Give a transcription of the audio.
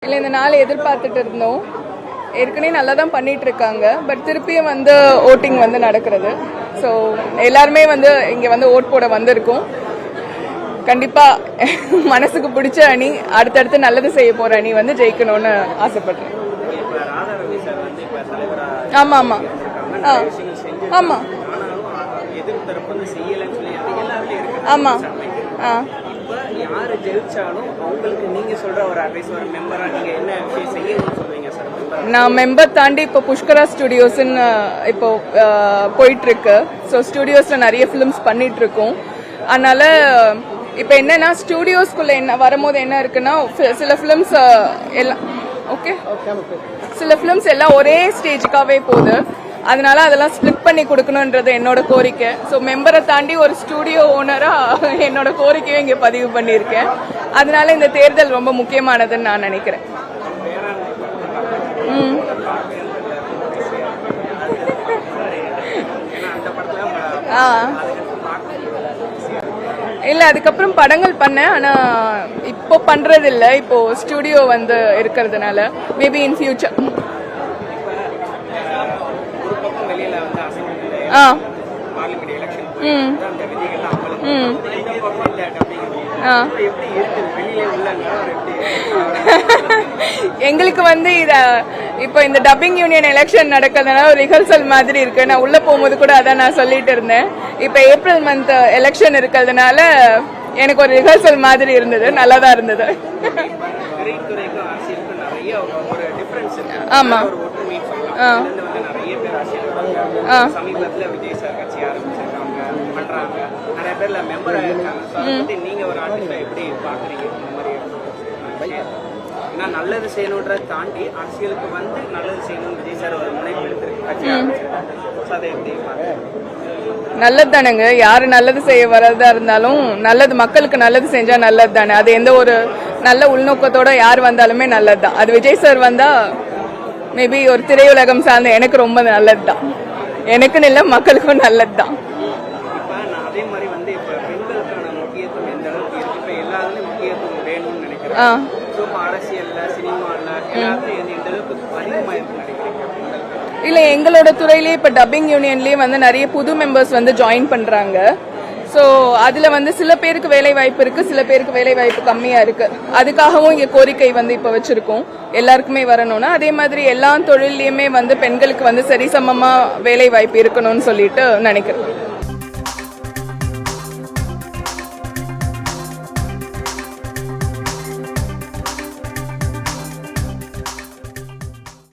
இல்லை இந்த நாள் எதிர்பார்த்துட்டு இருந்தோம். ஏற்கனவே நல்லா தான் பண்ணிட்டு இருக்காங்க. பட் திருப்பியும் வந்து ஓட்டிங் வந்து நடக்கிறது. ஸோ எல்லாருமே வந்து இங்கே வந்து ஓட் போட வந்திருக்கோம். கண்டிப்பாக மனசுக்கு பிடிச்ச அணி, அடுத்தடுத்து நல்லது செய்ய போகிற அணி வந்து ஜெயிக்கணும்னு ஆசைப்படுறேன். ஆமாம் ஆமாம் ஆமாம் ஆமாம் ஆ யாரு ஜெயிச்சாலும் அவங்களுக்கு நீங்க சொல்ற ஒரு அட்வைஸ், ஒரு மெம்பரா நீங்க என்ன விஷயம் செய்யணும்னு சொல்றீங்க சார்? நான் மெம்பர் தாண்டி இப்போ புஷ்கரா ஸ்டுடியோஸ்ன்னு இப்போ போயிட்டு இருக்கு. ஸோ ஸ்டுடியோஸ்ல நிறைய ஃபிலிம்ஸ் பண்ணிட்டு இருக்கோம். அதனால இப்போ என்னன்னா ஸ்டுடியோஸ்குள்ள என்ன வரும்போது என்ன இருக்குன்னா சில ஃபிலிம்ஸ் எல்லாம் ஓகே சில ஃபிலிம்ஸ் எல்லாம் ஒரே ஸ்டேஜுக்காகவே போகுது. அதனால அதெல்லாம் ஸ்பிளிட் பண்ணி கொடுக்கணுன்றது என்னோட கோரிக்கை. ஸோ மெம்பரை தாண்டி ஒரு ஸ்டுடியோ ஓனரா என்னோட கோரிக்கையும் இங்கே பதிவு பண்ணியிருக்கேன். அதனால இந்த தேர்தல் ரொம்ப முக்கியமானதுன்னு நான் நினைக்கிறேன். இல்ல அதுக்கப்புறம் படங்கள் பண்ணேன். ஆனா இப்போ பண்றது இல்ல. இப்போ ஸ்டுடியோ வந்து இருக்கிறதுனால மேபி இன் ஃபியூச்சர். எங்களுக்கு வந்து இப்போ இந்த டப்பிங் யூனியன் எலெக்ஷன் நடக்கிறதுனால ஒரு ரிஹர்சல் மாதிரி இருக்கு. நான் உள்ள போகும்போது கூட அதான் நான் சொல்லிட்டு இருந்தேன். இப்போ ஏப்ரல் மந்த் எலெக்ஷன் இருக்கிறதுனால எனக்கு ஒரு ரிஹர்சல் மாதிரி இருந்தது. நல்லாதான் இருந்தது. ஆமா சமீபத்துல விஜய் சார் கட்சி ஆரம்பிச்சிருக்காங்க, பண்றாங்க, நிறைய பேர்ல மெம்பர் ஆயிருக்காங்க. நீங்க ஒரு ஆர்டிஸ்டா எப்படி பாக்குறீங்க இந்த மாதிரி? ஏன்னா நல்லது செய்யணுன்றதை தாண்டி அரசியலுக்கு வந்து நல்லது செய்யணும் விஜய் சார் ஒரு முனைப்பு எடுத்திருக்கு, கட்சி ஆரம்பிச்சிருக்காங்க. அதை எப்படி பாக்குறீங்க? நல்லது தானுங்க. யாரு நல்லது செய்ய வரதா இருந்தாலும் நல்லது, மக்களுக்கு நல்லது செஞ்சா நல்லது தானே. அது எந்த ஒரு நல்ல உள்நோக்கத்தோட யார் வந்தாலுமே நல்லது தான். அது விஜய் சார் வந்தா மேபி ஒரு திரையுலகம் சார்ந்த எனக்கு ரொம்ப நல்லது தான். எனக்குன்னு இல்லை, மக்களுக்கும் நல்லது தான். அதே மாதிரி வந்து இப்ப பெண்களுக்கான முக்கியத்துவம் எந்த அளவுக்கு இருக்கு? இப்ப எல்லாருமே முக்கியத்துவம் வேணும்னு நினைக்கிறேன். அரசியல்ல, சினிமால எல்லாத்துலயும் எந்த அளவுக்கு அதிகமா இருக்குன்னு நினைக்கிறேன்? இல்ல எங்களோட துறையிலேயே இப்ப டப்பிங் யூனியன்லயே வந்து நிறைய புது மெம்பர்ஸ் வந்து ஜாயின் பண்றாங்க. ஸோ அதுல வந்து சில பேருக்கு வேலை வாய்ப்பு இருக்கு, சில பேருக்கு வேலை வாய்ப்பு கம்மியா இருக்கு. அதுக்காகவும் இங்க கோரிக்கை வந்து இப்ப வச்சிருக்கோம், எல்லாருக்குமே வரணும்னா. அதே மாதிரி எல்லா தொழிலையுமே வந்து பெண்களுக்கு வந்து சரிசமமா வேலை வாய்ப்பு இருக்கணும்னு சொல்லிட்டு நினைக்கிறேன்.